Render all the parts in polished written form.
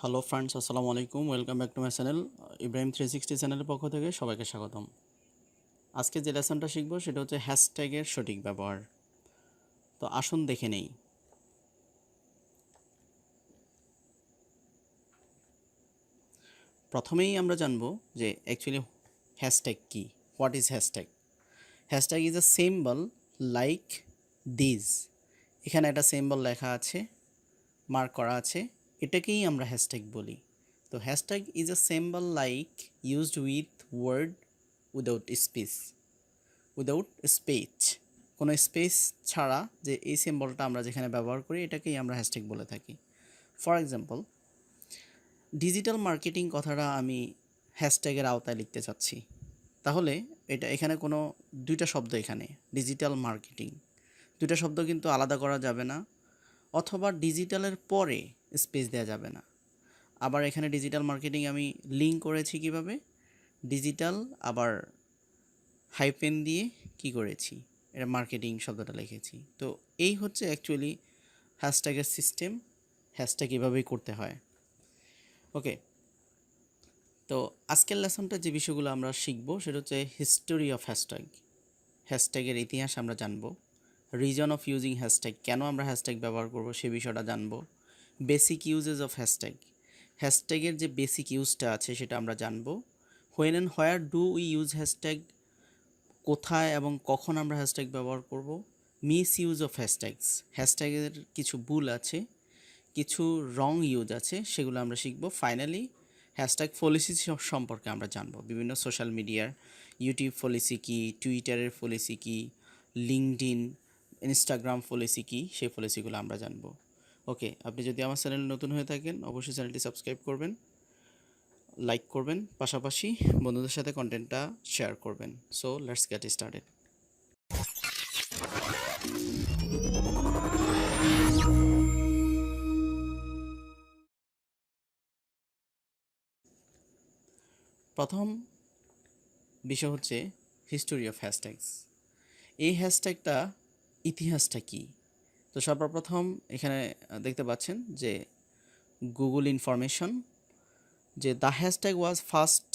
Hello friends, আসসালামু আলাইকুম। Welcome back to my channel. Ibrahim 360 চ্যানেলের পক্ষ থেকে সবাইকে স্বাগতম। আজকে যে লেসনটা শিখবো সেটা হচ্ছে হ্যাশট্যাগের সঠিক ব্যবহার। তো আসুন দেখে নেই। প্রথমেই আমরা জানবো যে অ্যাকচুয়ালি হ্যাশট্যাগ কী। What is hashtag? Hashtag is a symbol like this. এখানে একটা সিম্বল লেখা আছে, মার্ক করা আছে, এটাকেই আমরা হ্যাশট্যাগ বলি। তো hashtag is a symbol like used with word without space, কোনো স্পেস ছাড়া যে এই সিম্বলটা আমরা যেখানে ব্যবহার করি এটাকেই আমরা হ্যাশট্যাগ বলে থাকি। ফর এক্সাম্পল, ডিজিটাল মার্কেটিং কথাটা আমি হ্যাশট্যাগের আওতায় লিখতে চাচ্ছি, তাহলে এখানে কোনো দুইটা শব্দ, এখানে ডিজিটাল মার্কেটিং দুইটা শব্দ কিন্তু আলাদা করা যাবে না, অথবা ডিজিটালের পরে স্পেস দেওয়া যাবে না। আবার এখানে ডিজিটাল মার্কেটিং আমি লিঙ্ক করেছি কিভাবে, ডিজিটাল আবার হাইপেন দিয়ে কি করেছি, এটা মার্কেটিং শব্দটা লিখেছি। তো এই হচ্ছে অ্যাকচুয়ালি হ্যাশট্যাগের সিস্টেম। হ্যাশট্যাগ এভাবেই করতে হয়। ওকে, তো আজকের লেসনটা যে বিষয়গুলো আমরা শিখব সেটা হচ্ছে হিস্টোরি অফ হ্যাশট্যাগ। হ্যাশট্যাগের ইতিহাস আমরা জানব, রিজন অফ ইউজিং হ্যাশট্যাগ, কেন আমরা হ্যাশট্যাগ ব্যবহার করব সে বিষয়টা জানব, বেসিক ইউজেস অফ হ্যাশট্যাগ, হ্যাশট্যাগের যে বেসিক ইউজটা আছে সেটা আমরা জানব, when and where do we use hashtag, কোথায় এবং কখন আমরা হ্যাশট্যাগ ব্যবহার করব, মিস ইউজ অফ হ্যাশট্যাগস, হ্যাশট্যাগের কিছু ভুল আছে, কিছু রং ইউজ আছে, সেগুলো আমরা শিখব। ফাইনালি হ্যাশট্যাগ পলিসি সম্পর্কে আমরা জানব, বিভিন্ন সোশ্যাল মিডিয়ার ইউটিউব পলিসি কী, টুইটারের পলিসি কী, লিঙ্কডইন, ইনস্টাগ্রাম পলিসি কী, সেই পলিসিগুলো আমরা জানব। ওকে, আপনি যদি আমার চ্যানেল নতুন হয়ে থাকেন অবশ্যই চ্যানেলটি সাবস্ক্রাইব করবেন, লাইক করবেন, পাশাপাশি বন্ধুদের সাথে কন্টেন্টটা শেয়ার করবেন। So let's get started. প্রথম বিষয় হচ্ছে হিস্টোরি অফ হ্যাশট্যাগস। এই হ্যাশট্যাগটা ইতিহাসটা কি? তো সর্বপ্রথম এখানে দেখতে পাচ্ছেন যে গুগল ইনফরমেশন, যে the hashtag was first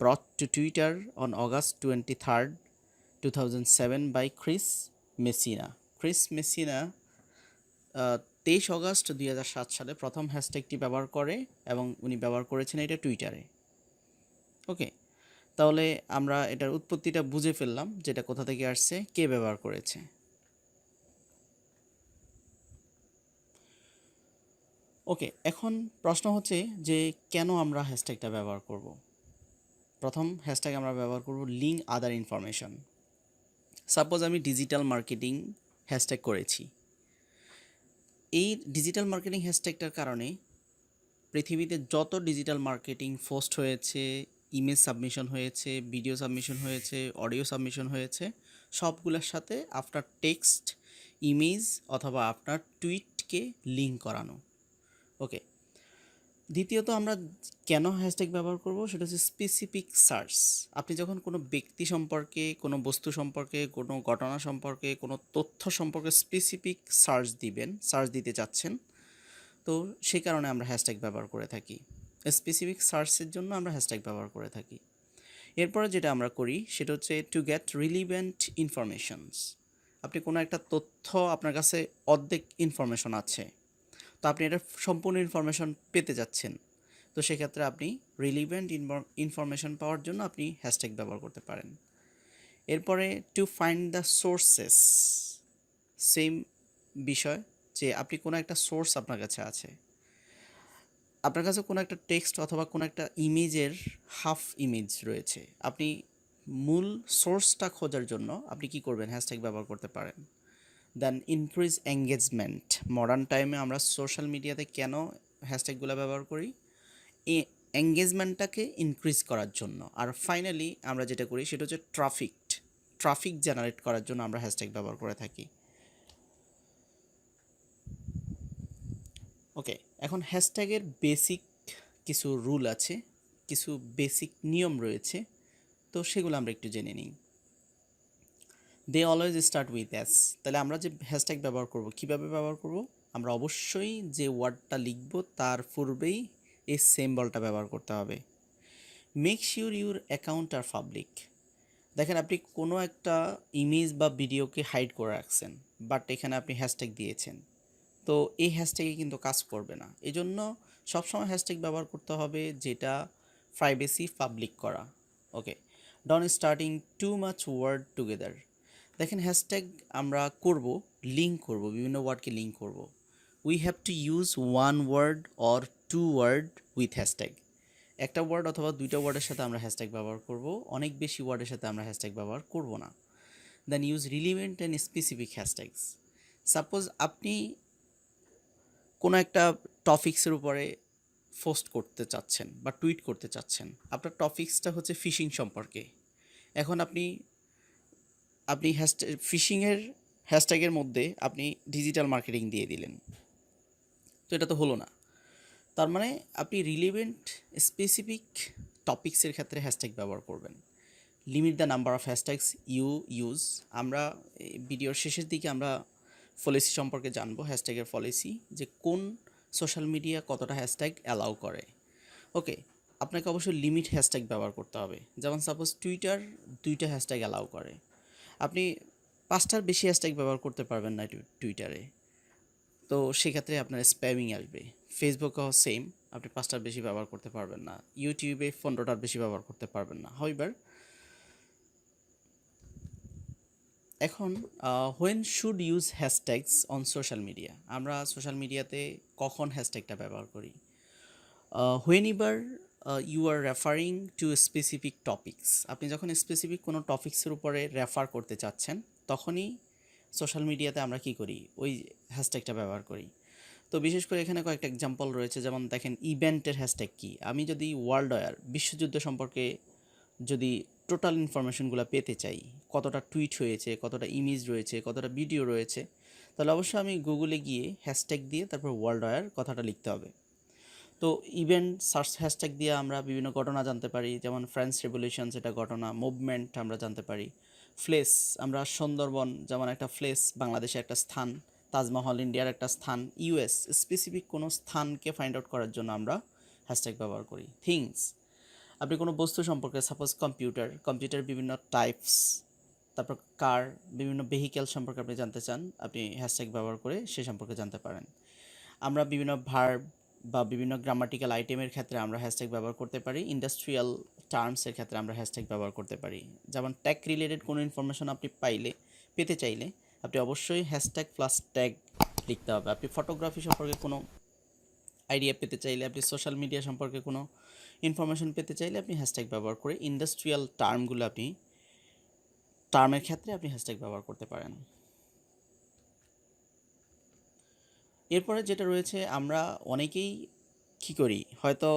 brought to Twitter on August 23rd 2007 by Chris Messina 23 August 2007 সালে প্রথম হ্যাশট্যাগটি ব্যবহার করে এবং উনি ব্যবহার করেছেন এটা টুইটারে। ওকে, তাহলে আমরা এটার উৎপত্তিটা বুঝে ফেললাম, যেটা কোথা থেকে আসছে, কে ব্যবহার করেছে। ওকে, এখন প্রশ্ন হচ্ছে যে কেন আমরা হ্যাশট্যাগটা ব্যবহার করব। প্রথম হ্যাশট্যাগ আমরা ব্যবহার করব লিঙ্ক আদার ইনফরমেশন। সাপোজ আমি ডিজিটাল মার্কেটিং হ্যাশট্যাগ করেছি, এই ডিজিটাল মার্কেটিং হ্যাশট্যাগটার কারণে পৃথিবীতে যত ডিজিটাল মার্কেটিং পোস্ট হয়েছে, ইমেজ সাবমিশন হয়েছে, ভিডিও সাবমিশন হয়েছে, অডিও সাবমিশন হয়েছে, সবগুলোর সাথে আপনার টেক্সট, ইমেজ অথবা আপনার টুইটকে লিঙ্ক করানো। ওকে, দ্বিতীয়ত আমরা কেন হ্যাশট্যাগ ব্যবহার করব সেটা হচ্ছে স্পেসিফিক সার্চ। আপনি যখন কোনো ব্যক্তি সম্পর্কে, কোনো বস্তু সম্পর্কে, কোনো ঘটনা সম্পর্কে, কোনো তথ্য সম্পর্কে স্পেসিফিক সার্চ দিতে চাচ্ছেন, তো সেই কারণে আমরা হ্যাশট্যাগ ব্যবহার করে থাকি। স্পেসিফিক সার্চের জন্য আমরা হ্যাশট্যাগ ব্যবহার করে থাকি। এরপরে যেটা আমরা করি সেটা হচ্ছে টু গেট রিলিভেন্ট ইনফরমেশনস। আপনি কোনো একটা তথ্য, আপনার কাছে অর্ধেক ইনফরমেশন আছে, তো আপনি এটা সম্পূর্ণ ইনফরমেশন পেতে যাচ্ছেন, তো সেক্ষেত্রে আপনি রিলিভেন্ট ইনফরমেশন পাওয়ার জন্য আপনি হ্যাশট্যাগ ব্যবহার করতে পারেন। এরপরে to find the sources, same বিষয়, যে আপনি কোনো একটা সোর্স আপনার কাছে আছে, আপনার কাছে কোনো একটা টেক্সট অথবা কোনো একটা ইমেজের হাফ ইমেজ রয়েছে, আপনি মূল সোর্সটা খোঁজার জন্য আপনি কি করবেন, হ্যাশট্যাগ ব্যবহার করতে পারেন। দেন ইনক্রিজ এঙ্গেজমেন্ট, মডার্ন টাইমে আমরা সোশ্যাল মিডিয়াতে কেন হ্যাশট্যাগুলো ব্যবহার করি, এই এঙ্গেজমেন্টটাকে ইনক্রিজ করার জন্য। আর ফাইনালি আমরা যেটা করি সেটা হচ্ছে ট্রাফিক জেনারেট করার জন্য আমরা হ্যাশট্যাগ ব্যবহার করে থাকি। ওকে, এখন হ্যাশট্যাগের বেসিক কিছু রুল আছে, কিছু বেসিক নিয়ম রয়েছে, তো সেগুলো আমরা একটু জেনে নিই। They always start with hash, তাহলে আমরা যে হ্যাশট্যাগ ব্যবহার করব, কীভাবে ব্যবহার করব, আমরা অবশ্যই যে ওয়ার্ডটা লিখব তার পূর্বেই এই সিম্বলটা ব্যবহার করতে হবে। Make sure your account are public. দেখেন আপনি কোনো একটা ইমেজ বা ভিডিওকে হাইড করে রাখছেন, বাট এখানে আপনি হ্যাশট্যাগ দিয়েছেন, তো এই হ্যাশট্যাগে কিন্তু কাজ করবে না। এই জন্য সবসময় হ্যাশট্যাগ ব্যবহার করতে হবে যেটা প্রাইভেসি পাবলিক করা। Okay, don't starting too much word together. দেখেন হ্যাশট্যাগ আমরা করব, লিঙ্ক করব, বিভিন্ন ওয়ার্ডকে লিঙ্ক করব। We have to use one word or two word with hashtag. একটা ওয়ার্ড অথবা দুইটা ওয়ার্ডের সাথে আমরা হ্যাশট্যাগ ব্যবহার করব, অনেক বেশি ওয়ার্ডের সাথে আমরা হ্যাশট্যাগ ব্যবহার করব না। Then use relevant and specific hashtags. Suppose আপনি কোনো একটা টপিক্সের উপরে পোস্ট করতে চাচ্ছেন বা টুইট করতে চাচ্ছেন, আপনার টপিক্সটা হচ্ছে ফিশিং সম্পর্কে। এখন আপনি আপনি ফিশিংয়ের হ্যাশট্যাগের মধ্যে আপনি ডিজিটাল মার্কেটিং দিয়ে দিলেন, তো এটা তো হলো না। তার মানে আপনি রিলেভেন্ট স্পেসিফিক টপিক্সের ক্ষেত্রে হ্যাশট্যাগ ব্যবহার করবেন। Limit the number of hashtags you use. আমরা ভিডিওর শেষের দিকে আমরা পলিসি সম্পর্কে জানবো, হ্যাশট্যাগের পলিসি, যে কোন সোশ্যাল মিডিয়া কতটা হ্যাশট্যাগ অ্যালাউ করে। ওকে, আপনাকে অবশ্যই লিমিট হ্যাশট্যাগ ব্যবহার করতে হবে। যেমন সাপোজ টুইটার 2টা হ্যাশট্যাগ অ্যালাউ করে, আপনি 5টার বেশি হ্যাশট্যাগ ব্যবহার করতে পারবেন না টুইটারে, তো সেক্ষেত্রে আপনার স্প্যামিং আসবে। ফেসবুকেও সেম, আপনি 5টার বেশি ব্যবহার করতে পারবেন না। ইউটিউবে 15টার বেশি ব্যবহার করতে পারবেন না। হাউএভার, এখন when should use hashtags on social media. আমরা সোশ্যাল মিডিয়াতে কখন হ্যাশট্যাগটা ব্যবহার করি? Whenever you are referring to specific topics. আপনি যখন স্পেসিফিক কোনো টপিক্সের উপরে রেফার করতে চাচ্ছেন, তখনই সোশ্যাল মিডিয়াতে আমরা কী করি, ওই হ্যাশট্যাগটা ব্যবহার করি। তো বিশেষ করে এখানে কয়েকটা এক্সাম্পল রয়েছে, যেমন দেখেন ইভেন্টের হ্যাশট্যাগ কী। আমি যদি ওয়ার্ল্ড ওয়ার বিশ্বযুদ্ধ সম্পর্কে যদি টোটাল ইনফরমেশনগুলো পেতে চাই, কতটা টুইট হয়েছে, কতটা ইমেজ রয়েছে, কতটা ভিডিও রয়েছে, তাহলে অবশ্যই আমি গুগলে গিয়ে হ্যাশট্যাগ দিয়ে তারপর ওয়ার্ল্ড ওয়ার কথাটা লিখতে হবে। তো ইভেন্ট সার্চ হ্যাশট্যাগ দিয়ে আমরা বিভিন্ন ঘটনা জানতে পারি, যেমন ফ্রেঞ্চ রেভলিউশন, যেটা ঘটনা, মুভমেন্ট আমরা জানতে পারি। প্লেস, আমরা সুন্দরবন যেমন একটা প্লেস, বাংলাদেশে একটা স্থান, তাজমহল ইন্ডিয়ার একটা স্থান, ইউএস স্পেসিফিক কোনো স্থানকে ফাইন্ড আউট করার জন্য আমরা হ্যাশট্যাগ ব্যবহার করি। থিংস, আপনি কোনো বস্তু সম্পর্কে, সাপোজ কম্পিউটার বিভিন্ন টাইপস, তারপর কার, বিভিন্ন ভেহিক্যাল সম্পর্কে আপনি জানতে চান, আপনি হ্যাশট্যাগ ব্যবহার করে সে সম্পর্কে জানতে পারেন। আমরা বিভিন্ন ভার্ব বা বিভিন্ন গ্রামাটিক্যাল আইটেমের ক্ষেত্রে আমরা হ্যাশট্যাগ ব্যবহার করতে পারি। ইন্ডাস্ট্রিয়াল টার্মসের ক্ষেত্রে আমরা হ্যাশট্যাগ ব্যবহার করতে পারি। যেমন ট্যাগ রিলেটেড কোনো ইনফরমেশন আপনি পেতে চাইলে আপনি অবশ্যই হ্যাশট্যাগ প্লাস ট্যাগ লিখতে হবে। আপনি ফটোগ্রাফি সম্পর্কে কোনো আইডিয়া পেতে চাইলে, আপনি সোশ্যাল মিডিয়া সম্পর্কে কোনো ইনফরমেশন পেতে চাইলে আপনি হ্যাশট্যাগ ব্যবহার করে ইন্ডাস্ট্রিয়াল টার্মের ক্ষেত্রে আপনি হ্যাশট্যাগ ব্যবহার করতে পারেন। এরপরে যেটা রয়েছে, আমরা অনেকেই কী করি, হয়তো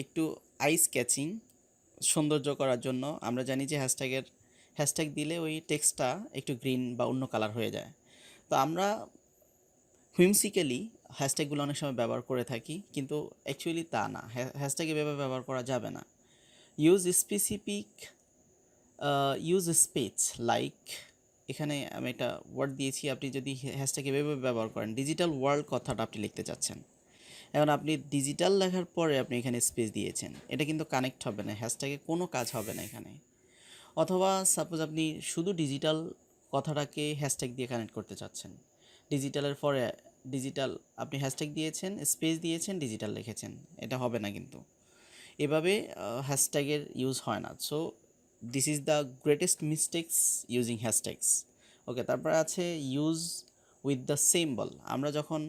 একটু আইস ক্যাচিং সৌন্দর্য করার জন্য আমরা জানি যে হ্যাশট্যাগ দিলে ওই টেক্সটটা একটু গ্রিন বা অন্য কালার হয়ে যায়। তো আমরা হুইমসিক্যালি হ্যাশট্যাগুলো অনেক সময় ব্যবহার করে থাকি, কিন্তু অ্যাকচুয়ালি তা না। হ্যাশট্যাগ এভাবে ব্যবহার করা যাবে না। Use specific use space like, এখানে আমি একটা ওয়ার্ড দিয়েছি, আপনি যদি হ্যাশট্যাগ এভাবে ব্যবহার করেন, ডিজিটাল ওয়ার্ল্ড কথাটা আপনি লিখতে চাচ্ছেন, এখন আপনি ডিজিটাল লেখার পরে আপনি এখানে স্পেস দিয়েছেন, এটা কিন্তু কানেক্ট হবে না, হ্যাশট্যাগে কোনো কাজ হবে না এখানে। অথবা সাপোজ আপনি শুধু ডিজিটাল কথাটাকে হ্যাশট্যাগ দিয়ে কানেক্ট করতে চাচ্ছেন, ডিজিটালের পরে ডিজিটাল আপনি হ্যাশট্যাগ দিয়েছেন, স্পেস দিয়েছেন, ডিজিটাল লিখেছেন, এটা হবে না কিন্তু। এভাবে হ্যাশট্যাগের ইউজ হয় না। So this is the greatest mistakes using hashtags. Okay, তারপরে আছে ইউজ উইথ দ্য সিম্বল। আমরা যখন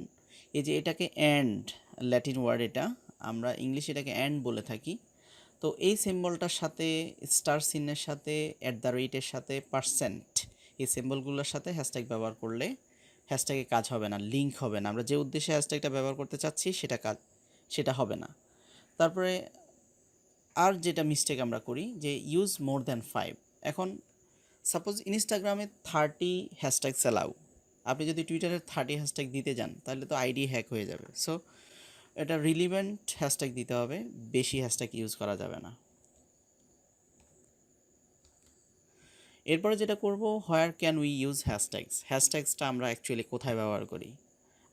এই যে এটাকে অ্যান্ড, ল্যাটিন ওয়ার্ড এটা, আমরা ইংলিশে এটাকে অ্যান্ড বলে থাকি। তো এই সিম্বলটার সাথে, স্টার চিহ্নের সাথে, অ্যাট দ্য রেটের সাথে, পার্সেন্ট, এই সিম্বলগুলোর সাথে হ্যাশট্যাগ ব্যবহার করলে হ্যাশট্যাগে কাজ হবে না, লিঙ্ক হবে না। আমরা যে উদ্দেশ্যে হ্যাশট্যাগটা ব্যবহার করতে চাচ্ছি সেটা হবে না। তারপরে আর যেটা মিস্টেক আমরা করি, যে ইউজ মোর দ্যান 5। এখন সাপোজ ইনস্টাগ্রামে 30 হ্যাশট্যাগস অ্যালাউ, আপনি যদি টুইটারে 30 হ্যাশট্যাগ দিতে যান তাহলে তো আইডি হ্যাক হয়ে যাবে। সো এটা রিলিভেন্ট হ্যাশট্যাগ দিতে হবে, বেশি হ্যাশট্যাগ ইউজ করা যাবে না। এরপরে যেটা করব, where can we use hashtags. হ্যাশট্যাগসটা আমরা অ্যাকচুয়ালি কোথায় ব্যবহার করি?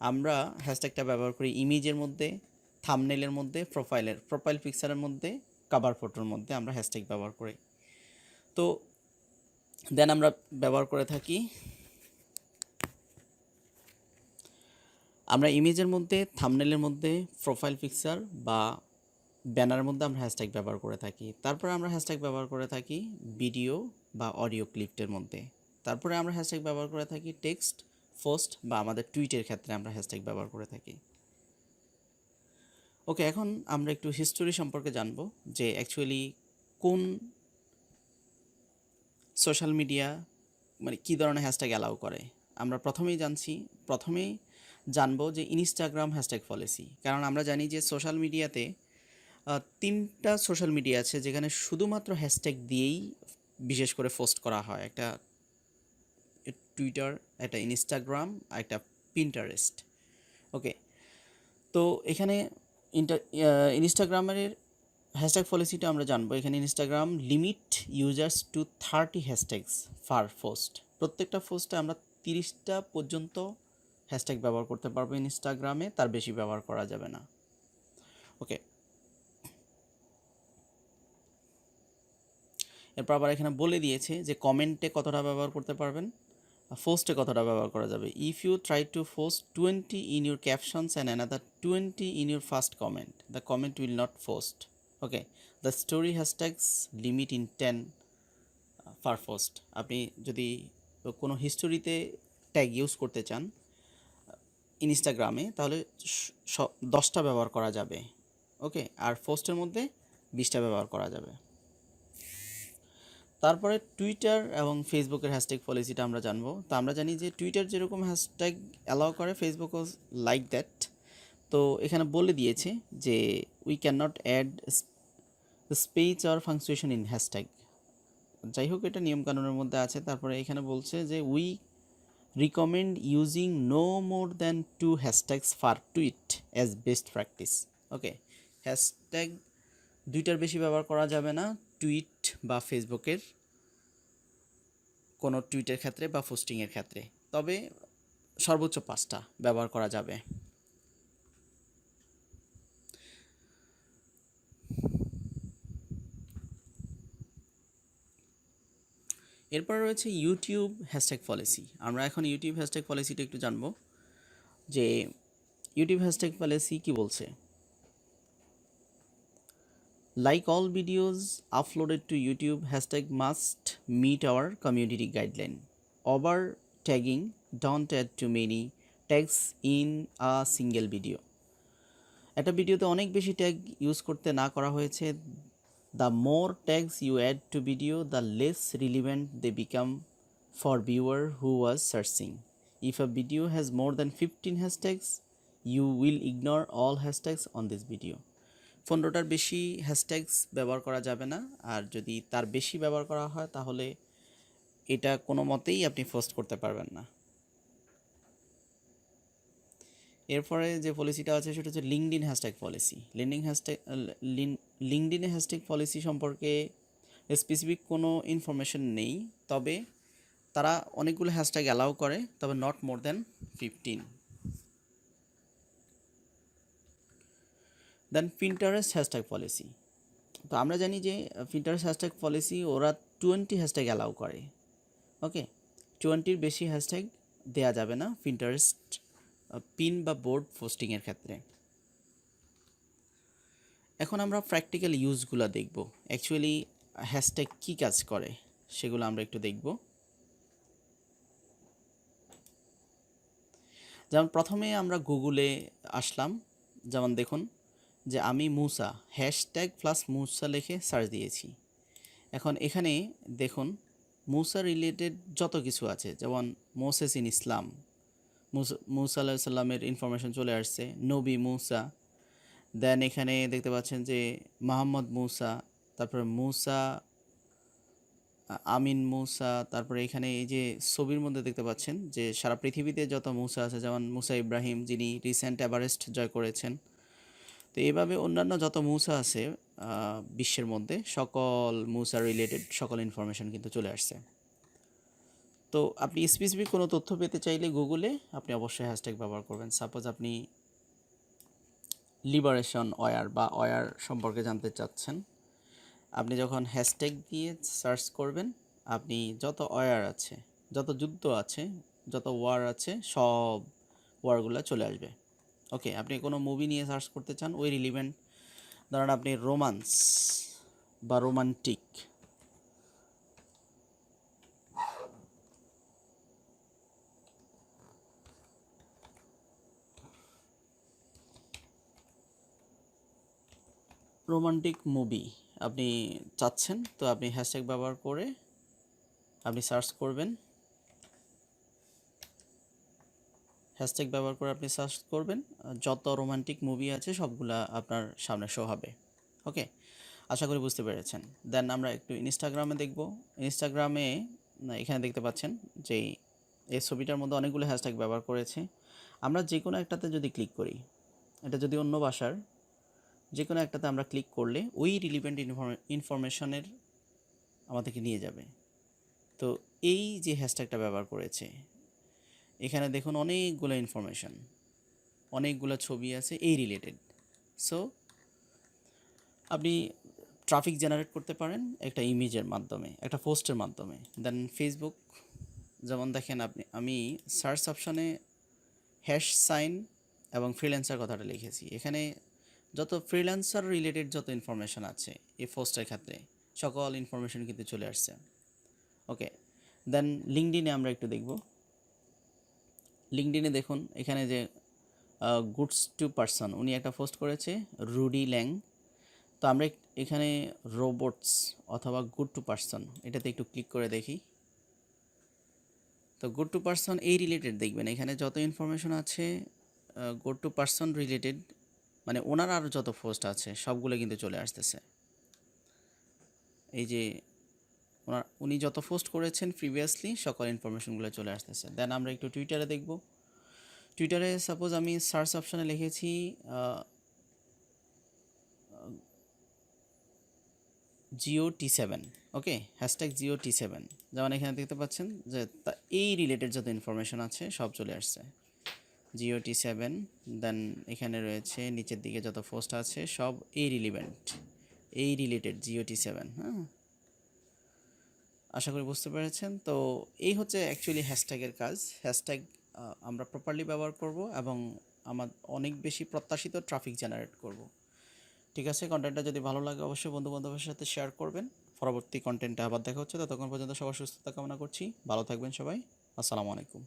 আমরা হ্যাশট্যাগটা ব্যবহার করি ইমেজের মধ্যে, থাম্বনেইলের মধ্যে, প্রোফাইল পিকচারের মধ্যে, কভার ফটোর মধ্যে আমরা হ্যাশট্যাগ ব্যবহার করি। তো দেন আমরা ব্যবহার করে থাকি, আমরা ইমেজের মধ্যে, থাম্বনেইলের মধ্যে, প্রোফাইল পিকচার বা ব্যানারের মধ্যে আমরা হ্যাশট্যাগ ব্যবহার করে থাকি। তারপরে আমরা হ্যাশট্যাগ ব্যবহার করে থাকি ভিডিও বা অডিও ক্লিপের মধ্যে। তারপরে আমরা হ্যাশট্যাগ ব্যবহার করে থাকি টেক্সট, পোস্ট বা আমাদের টুইটের ক্ষেত্রে আমরা হ্যাশট্যাগ ব্যবহার করে থাকি। ওকে, এখন আমরা একটু হিস্টোরি সম্পর্কে জানবো যে অ্যাকচুয়ালি কোন সোশ্যাল মিডিয়া মানে কী ধরনের হ্যাশট্যাগ অ্যালাউ করে। আমরা প্রথমেই জানবো যে ইনস্টাগ্রাম হ্যাশট্যাগ পলিসি। কারণ আমরা জানি যে সোশ্যাল মিডিয়াতে 3টা সোশ্যাল মিডিয়া আছে যেখানে শুধুমাত্র হ্যাশট্যাগ দিয়েই বিশেষ করে পোস্ট করা হয়। একটা টুইটার, একটা ইনস্টাগ্রাম আর একটা পিন্টারেস্ট। ওকে, তো এখানে ইনস্টাগ্রামের হ্যাশট্যাগ পলিসিটা আমরা জানবো। এখানে Instagram limit users to 30 hashtags per post. প্রত্যেকটা পোস্টে আমরা 30টা পর্যন্ত হ্যাশট্যাগ ব্যবহার করতে পারবো ইনস্টাগ্রামে, তার বেশি ব্যবহার করা যাবে না। ওকে, এরপর আবার এখানে বলে দিয়েছে যে কমেন্টে কতটা ব্যবহার করতে পারবেন, পোস্টে কতটা ব্যবহার করা যাবে। If you try to post 20 in your captions and another 20 in your first comment, the comment will not post. Okay, the story hashtags limit in 10 per post. আপনি যদি কোনো হিস্টোরিতে ট্যাগ ইউজ করতে চান ইনস্টাগ্রামে, তাহলে 10টা ব্যবহার করা যাবে। ওকে, আর পোস্টের মধ্যে 20টা ব্যবহার করা যাবে। তারপরে টুইটার এবং ফেসবুকের হ্যাশট্যাগ পলিসিটা আমরা জানবো। তো আমরা জানি যে টুইটার যেরকম হ্যাশট্যাগ অ্যালাউ করে, ফেসবুকও লাইক দ্যাট। তো এখানে বলে দিয়েছে যে we can not add space or punctuation in hashtag. যাই হোক, এটা নিয়মকানুনের মধ্যে আছে। তারপরে এখানে বলছে যে we recommend using no more than 2 hashtags for tweet as best practice. Okay, hashtag 2টার বেশি ব্যবহার করা যাবে না টুইট বা ফেসবুকের কোনো টুইটের ক্ষেত্রে বা পোস্টিংয়ের ক্ষেত্রে, তবে সর্বোচ্চ 5টা ব্যবহার করা যাবে। এরপর রয়েছে ইউটিউব হ্যাশট্যাগ পলিসি। আমরা এখন ইউটিউব হ্যাশট্যাগ পলিসিটা একটু জানবো যে ইউটিউব হ্যাশট্যাগ পলিসি কি বলছে। Like all videos uploaded to YouTube, hashtag must meet our community guideline. Over tagging, don't add too many tags in a single video. একটা ভিডিওতে অনেক বেশি ট্যাগ ইউজ করতে না করা হয়েছে। The more tags you add to video, the less relevant they become for viewer who was searching. If a video has more than 15 hashtags, you will ignore all hashtags on this video. 15টার বেশি hashtags ব্যবহার করা যাবে না, আর যদি তার বেশি ব্যবহার করা হয় তাহলে এটা কোনো মতেই আপনি পোস্ট করতে পারবেন না। এরপরে যে পলিসিটা আছে সেটা হচ্ছে লিঙ্কডইন হ্যাশট্যাগ পলিসি। লিঙ্কডইনে হ্যাশট্যাগ পলিসি সম্পর্কে স্পেসিফিক কোনো ইনফরমেশন নেই, তবে তারা অনেকগুলো হ্যাশট্যাগ অ্যালাউ করে, তবে not more than 15। Then Pinterest hashtag policy. তো আমরা জানি যে পিন্টারেস্ট হ্যাশট্যাগ পলিসি ওরা 20 হ্যাশট্যাগ অ্যালাউ করে। ওকে, 20-র বেশি হ্যাশট্যাগ দেয়া যাবে না পিন্টারেস্ট পিন বা বোর্ড পোস্টিংয়ের ক্ষেত্রে। এখন আমরা প্র্যাকটিক্যাল ইউজগুলো দেখব, অ্যাকচুয়ালি হ্যাশট্যাগ কী কাজ করে সেগুলো আমরা একটু দেখব। যেমন প্রথমে আমরা গুগলে আসলাম, যেমন দেখুন যে আমি মুসা হ্যাশট্যাগ প্লাস মুসা লিখে সার্চ দিয়েছি। এখন এখানে দেখুন মুসা রিলেটেড যত কিছু আছে, যেমন মোসেস ইন ইসলাম, মুসা আলাইহিস সালামের ইনফরমেশন চলে আসছে, নবী মুসা। দেন এখানে দেখতে পাচ্ছেন যে মোহাম্মদ মুসা, তারপরে মুসা আমিন মুসা, তারপরে এখানে এই যে ছবির মধ্যে দেখতে পাচ্ছেন যে সারা পৃথিবীতে যত মুসা আছে, যেমন মুসা ইব্রাহিম যিনি রিসেন্ট এভারেস্ট জয় করেছেন। তো এইভাবে অন্যান্য যত মুসা আছে বিশ্বের মধ্যে, সকল মুসা রিলেটেড সকল ইনফরমেশন কিন্তু চলে আসছে। তো আপনি স্পেসিফিক কোনো তথ্য পেতে চাইলে গুগলে আপনি অবশ্যই হ্যাশট্যাগ ব্যবহার করবেন। সাপোজ আপনি লিবারেশন ওয়ার বা ওয়ার সম্পর্কে জানতে চাচ্ছেন, আপনি যখন হ্যাশট্যাগ দিয়ে সার্চ করবেন, আপনি যত ওয়ার আছে, যত যুদ্ধ আছে, যত ওয়ার আছে, সব ওয়ারগুলো চলে আসবে। ওকে, আপনি কোনো মুভি নিয়ে সার্চ করতে চান, ওই রিলিভেন্ট, ধরেন আপনি রোমান্স বা রোমান্টিক, রোমান্টিক মুভি আপনি চাচ্ছেন, তো আপনি হ্যাশট্যাগ ব্যবহার করে আপনি সার্চ করবেন, হ্যাশট্যাগ ব্যবহার করে আপনি সার্চ করবেন, যত রোমান্টিক মুভি আছে সবগুলা আপনার সামনে শো হবে। ওকে, আশা করি বুঝতে পেরেছেন। দেন আমরা একটু ইনস্টাগ্রামে দেখব। ইনস্টাগ্রামে এখানে দেখতে পাচ্ছেন যে এই ছবিটার মধ্যে অনেকগুলো হ্যাশট্যাগ ব্যবহার করেছে। আমরা যে কোনো একটাতে যদি ক্লিক করি, এটা যদি অন্য ভাষার যে কোনো একটাতে আমরা ক্লিক করলে ওই রিলিভেন্ট ইনফরমেশনের আমাদেরকে নিয়ে যাবে। তো এই যে হ্যাশট্যাগটা ব্যবহার করেছে, এখানে দেখুন অনেকগুলো ইনফরমেশন, অনেকগুলো ছবি আছে এই রিলেটেড। সো আপনি ট্রাফিক জেনারেট করতে পারেন একটা ইমেজের মাধ্যমে, একটা পোস্টের মাধ্যমে। দেন ফেসবুক, যেমন দেখেন আমি সার্চ অপশানে হ্যাশ সাইন এবং ফ্রিল্যান্সার কথাটা লিখেছি। এখানে যত ফ্রিল্যান্সার রিলেটেড যত ইনফরমেশান আছে এই পোস্টের ক্ষেত্রে সকল ইনফরমেশন কিন্তু চলে আসছে। ওকে, দেন লিঙ্কডিনে আমরা একটু দেখব। লিঙ্কডিনে দেখুন এখানে যে গুডস টু পারসন উনি একটা পোস্ট করেছে, রুডি ল্যাং। তো আমরা এখানে রোবটস অথবা গুড টু পারসন এটাতে একটু ক্লিক করে দেখি। তো গুড টু পারসন এই রিলেটেড দেখবেন, এখানে যত ইনফরমেশন আছে গুড টু পারসন রিলেটেড, মানে ওনার আরও যত পোস্ট আছে সবগুলো কিন্তু চলে আসতেছে। এই যে উনি যত পোস্ট করেছেন প্রিভিয়াসলি সকল ইনফরমেশনগুলো চলে আসতেছে। দেন আমরা একটু টুইটারে দেখব। টুইটারে সাপোজ আমি সার্চ অপশানে লিখেছি GOT7, ওকে, হ্যাশট্যাগ GOT7, যেমন এখানে দেখতে পাচ্ছেন যে এই রিলেটেড যত ইনফরমেশন আছে সব চলে আসছে GOT7। দেন এখানে রয়েছে নিচের দিকে যত পোস্ট আছে সব এই রিলেটেড GOT7। হ্যাঁ, আশা করি বুঝতে পেরেছেন। তো এই হচ্ছে অ্যাকচুয়ালি হ্যাশট্যাগের কাজ। হ্যাশট্যাগ আমরা প্রপারলি ব্যবহার করব এবং আমার অনেক বেশি প্রত্যাশিত ট্রাফিক জেনারেট করব। ঠিক আছে, কন্টেন্টটা যদি ভালো লাগে অবশ্যই বন্ধুবান্ধবের সাথে শেয়ার করবেন। পরবর্তী কন্টেন্টে আবার দেখা হচ্ছে, ততক্ষণ পর্যন্ত সবার সুস্থতা কামনা করছি। ভালো থাকবেন সবাই। আসসালামু আলাইকুম।